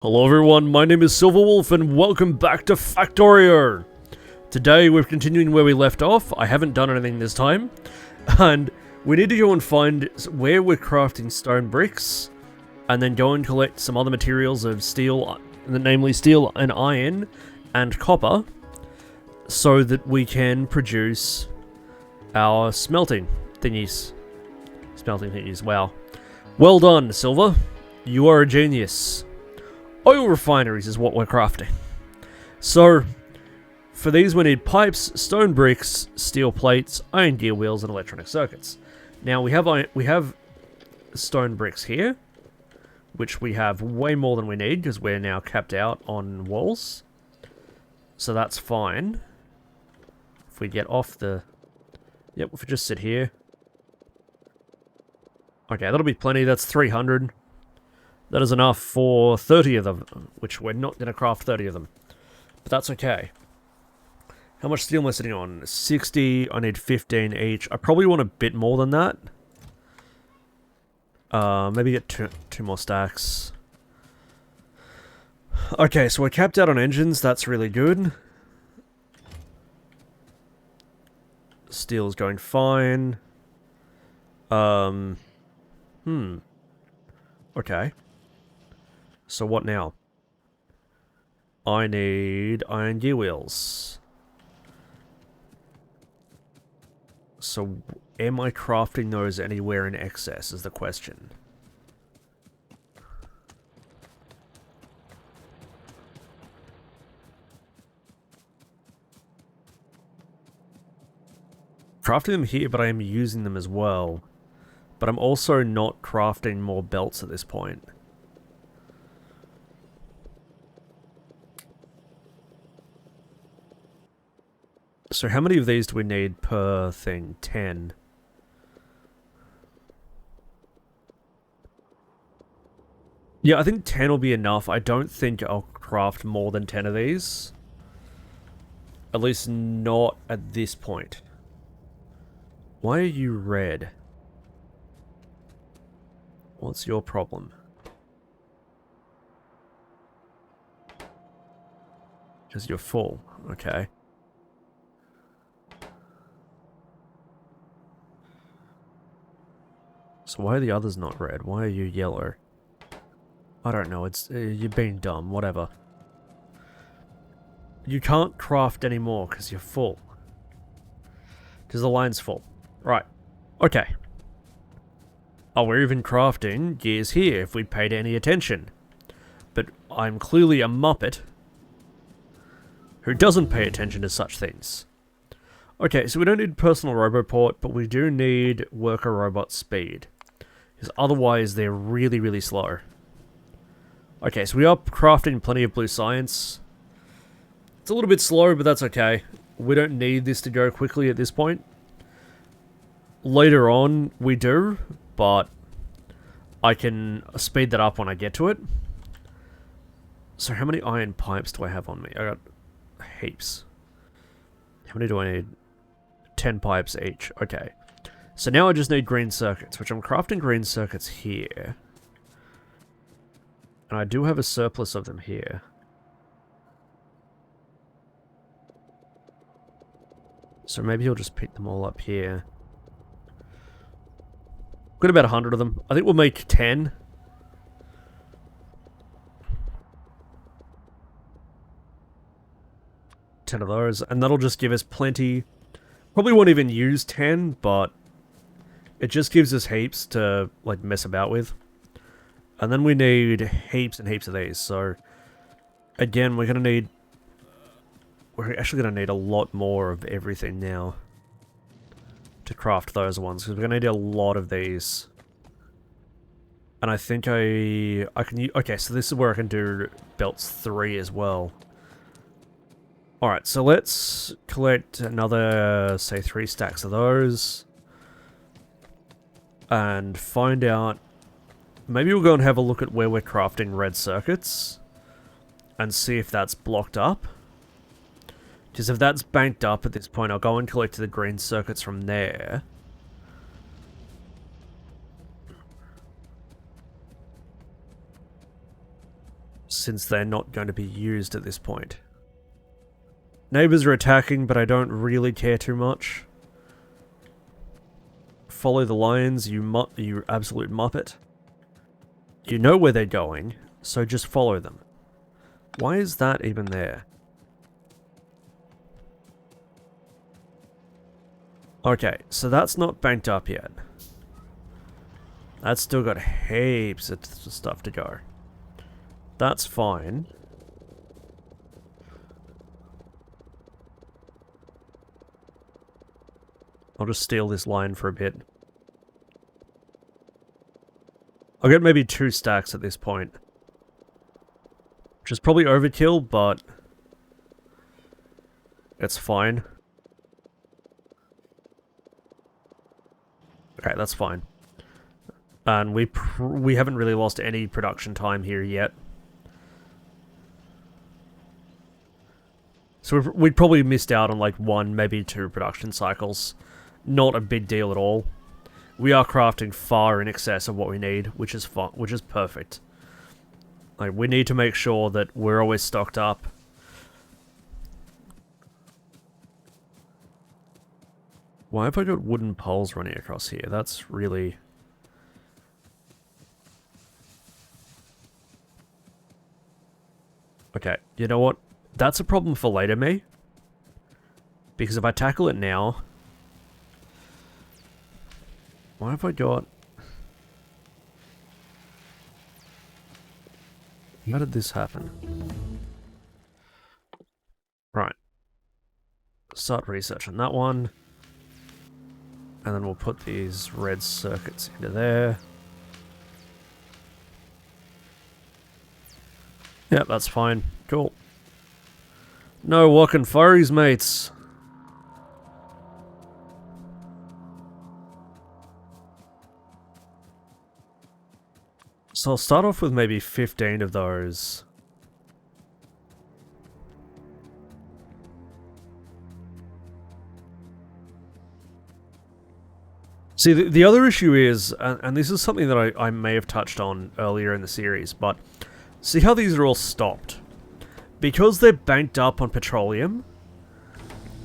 Hello everyone, my name is Silverwolf and welcome back to Factorio! Today we're continuing where we left off. I haven't done anything this time. And we need to go and find where we're crafting stone bricks. And then go and collect some other materials of steel, namely steel and iron and copper. So that we can produce our smelting thingies. Smelting thingies, wow. Well done, Silver. You are a genius. Oil refineries is what we're crafting. So, for these we need pipes, stone bricks, steel plates, iron gear wheels, and electronic circuits. Now we have stone bricks here, which we have way more than we need because we're now capped out on walls. So that's fine. If we get off the... Yep, if we just sit here. Okay, that'll be plenty. That's 300. That is enough for 30 of them, which we're not going to craft 30 of them. But that's okay. How much steel am I sitting on? 60, I need 15 each. I probably want a bit more than that. Maybe get two more stacks. Okay, so we're capped out on engines, that's really good. Steel's going fine. Okay. So what now? I need iron gear wheels. So am I crafting those anywhere in excess is the question. Crafting them here, but I am using them as well. But I'm also not crafting more belts at this point. So how many of these do we need per thing? 10. Yeah, I think 10 will be enough. I don't think I'll craft more than 10 of these. At least not at this point. Why are you red? What's your problem? Because you're full. Okay. So why are the others not red? Why are you yellow? I don't know, it's you're being dumb, whatever. You can't craft anymore because you're full. Because the line's full. Right. Okay. Oh, we're even crafting gears here if we'd paid any attention. But I'm clearly a muppet who doesn't pay attention to such things. Okay, so we don't need personal roboport, but we do need worker robot speed. Because otherwise they're really, really slow. Okay, so we are crafting plenty of blue science. It's a little bit slow, but that's okay. We don't need this to go quickly at this point. Later on, we do, but I can speed that up when I get to it. So how many iron pipes do I have on me? I got heaps. How many do I need? 10 pipes each. Okay. So now I just need green circuits, which I'm crafting green circuits here. And I do have a surplus of them here. So maybe he'll just pick them all up here. Got about 100 of them. I think we'll make 10. Of those, and that'll just give us plenty. Probably won't even use 10, but it just gives us heaps to like mess about with. And then we need heaps and heaps of these, so again we're actually gonna need a lot more of everything now to craft those ones, because we're gonna need a lot of these. And I think I can okay, so this is where I can do belts 3 as well. Alright, so let's collect another, say, 3 stacks of those. And find out... Maybe we'll go and have a look at where we're crafting red circuits. And see if that's blocked up. Because if that's banked up at this point, I'll go and collect the green circuits from there. since they're not going to be used at this point. Neighbors are attacking, but I don't really care too much. Follow the lines, you absolute muppet. You know where they're going, so just follow them. Why is that even there? Okay, so that's not banked up yet. That's still got heaps of stuff to go. That's fine. I'll just steal this line for a bit. I'll get maybe 2 stacks at this point. Which is probably overkill, but it's fine. Okay, that's fine. And we haven't really lost any production time here yet. So we'd probably missed out on like 1, maybe 2 production cycles. Not a big deal at all. We are crafting far in excess of what we need, which is fun, which is perfect. Like, we need to make sure that we're always stocked up. Why have I got wooden poles running across here? That's really... Okay, you know what? That's a problem for later me. Because if I tackle it now... Why have I got... How did this happen? Right. Start research on that one. And then we'll put these red circuits into there. Yep, that's fine. Cool. No walking furries, mates. So I'll start off with maybe 15 of those. See, the other issue is, and this is something that I may have touched on earlier in the series, but see how these are all stopped? Because they're banked up on petroleum,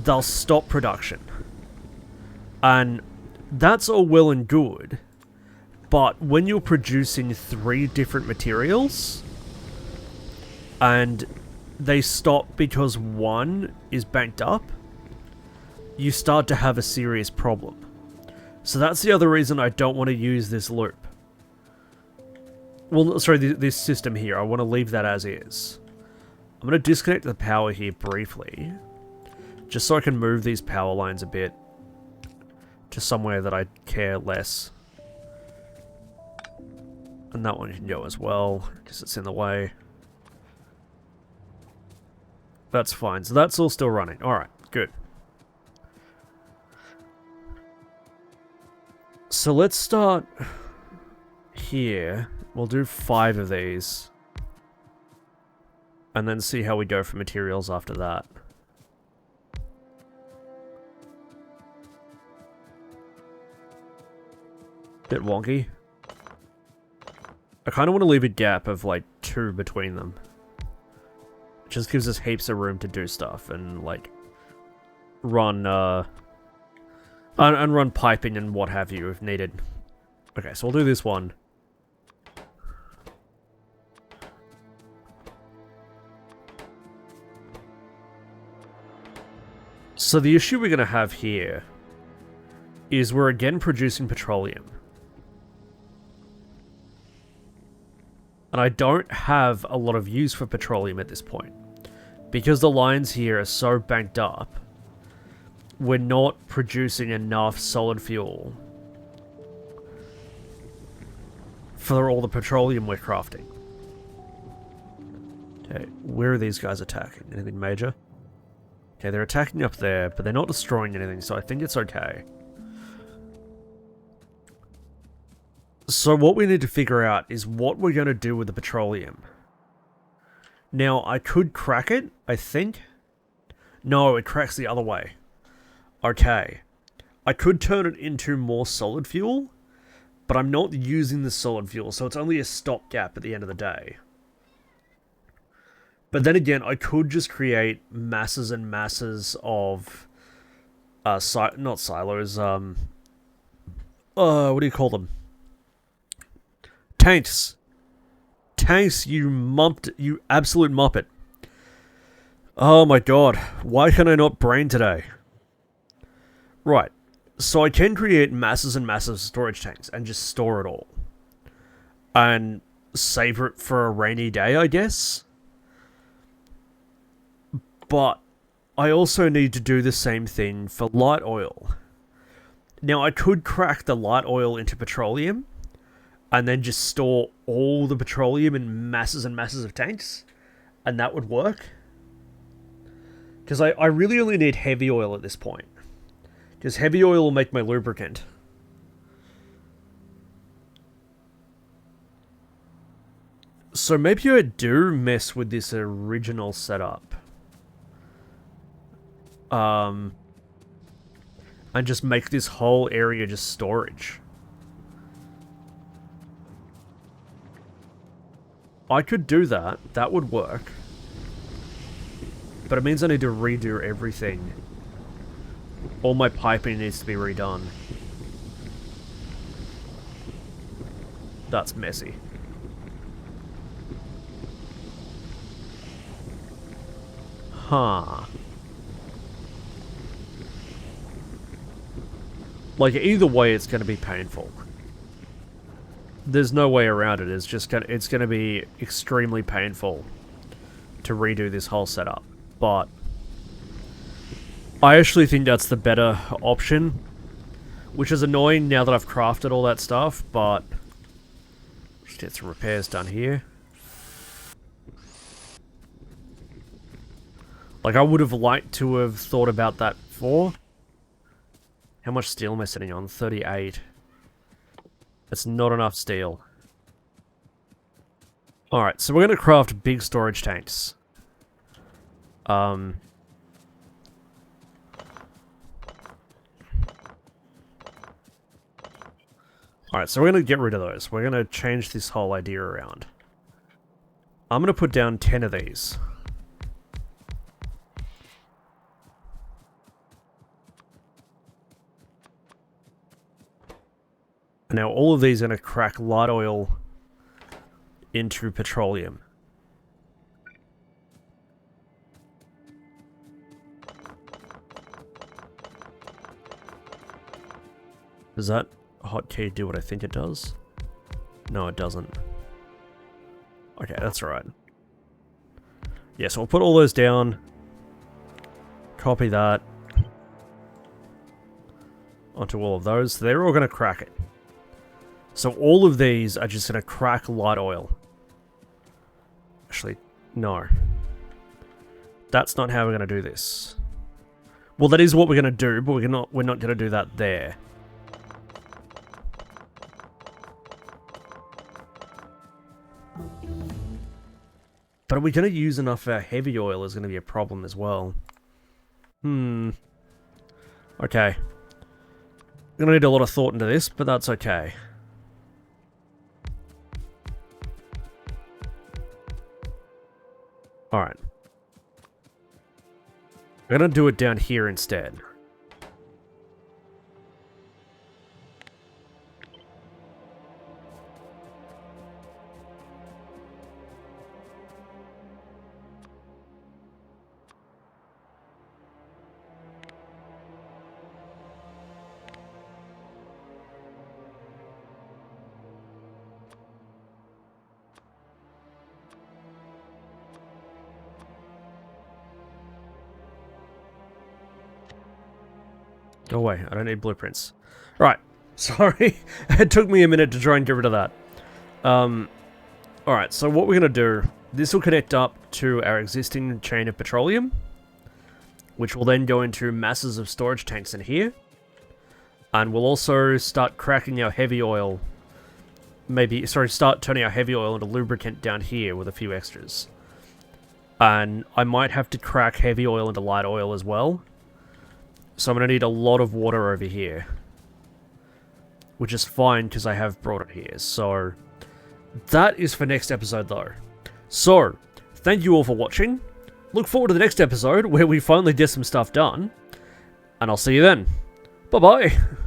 they'll stop production. And that's all well and good, but when you're producing 3 different materials, and they stop because one is banked up, you start to have a serious problem. So that's the other reason I don't want to use this loop. Well, sorry, this system here. I want to leave that as is. I'm going to disconnect the power here briefly, just so I can move these power lines a bit to somewhere that I care less. And that one can go as well, because it's in the way. That's fine. So that's all still running. Alright, good. So let's start here. We'll do 5 of these. And then see how we go for materials after that. Bit wonky. I kind of want to leave a gap of like 2 between them. It just gives us heaps of room to do stuff and like run and run piping and what have you if needed. Okay, so we'll do this one. So the issue we're going to have here is we're again producing petroleum. And I don't have a lot of use for petroleum at this point. Because the lines here are so banked up, we're not producing enough solid fuel for all the petroleum we're crafting. Okay, where are these guys attacking? Anything major? Okay, they're attacking up there, but they're not destroying anything, so I think it's okay. So what we need to figure out is what we're going to do with the petroleum. Now, I could crack it, I think. No, it cracks the other way. Okay. I could turn it into more solid fuel, but I'm not using the solid fuel, so it's only a stopgap at the end of the day. But then again, I could just create masses and masses of not silos, what do you call them? Tanks. Tanks, you absolute muppet. Oh my god, why can I not brain today? Right, so I can create masses and masses of storage tanks and just store it all. And save it for a rainy day, I guess? But I also need to do the same thing for light oil. Now, I could crack the light oil into petroleum and then just store all the petroleum in masses and masses of tanks, and that would work. Because I really only need heavy oil at this point. Because heavy oil will make my lubricant. So maybe I do mess with this original setup. And just make this whole area just storage. I could do that. That would work. But it means I need to redo everything. All my piping needs to be redone. That's messy. Huh. Like, either way, it's going to be painful. There's no way around it. It's going to be extremely painful to redo this whole setup. But I actually think that's the better option, which is annoying now that I've crafted all that stuff, but just get some repairs done here. Like, I would have liked to have thought about that before. How much steel am I sitting on? 38. That's not enough steel. Alright, so we're going to craft big storage tanks. Alright, so we're going to get rid of those. We're going to change this whole idea around. I'm going to put down 10 of these. Now all of these are going to crack light oil into petroleum. Does that hotkey do what I think it does? No, it doesn't. Okay, that's alright. Yeah, so we'll put all those down. Copy that. Onto all of those. So they're all going to crack it. So all of these are just going to crack light oil. Actually, no. That's not how we're going to do this. Well, that is what we're going to do, but we're not going to do that there. But are we going to use enough heavy oil is going to be a problem as well. Okay. I'm going to need a lot of thought into this, but that's okay. Alright. I'm going to do it down here instead. Go away, I don't need blueprints. Right, sorry, it took me a minute to try and get rid of that. Alright, so what we're going to do, this will connect up to our existing chain of petroleum, which will then go into masses of storage tanks in here, and we'll also start cracking our heavy oil, start turning our heavy oil into lubricant down here with a few extras. And I might have to crack heavy oil into light oil as well. So I'm going to need a lot of water over here. Which is fine, because I have brought it here. So, that is for next episode, though. So, thank you all for watching. Look forward to the next episode where we finally get some stuff done. And I'll see you then. Bye-bye.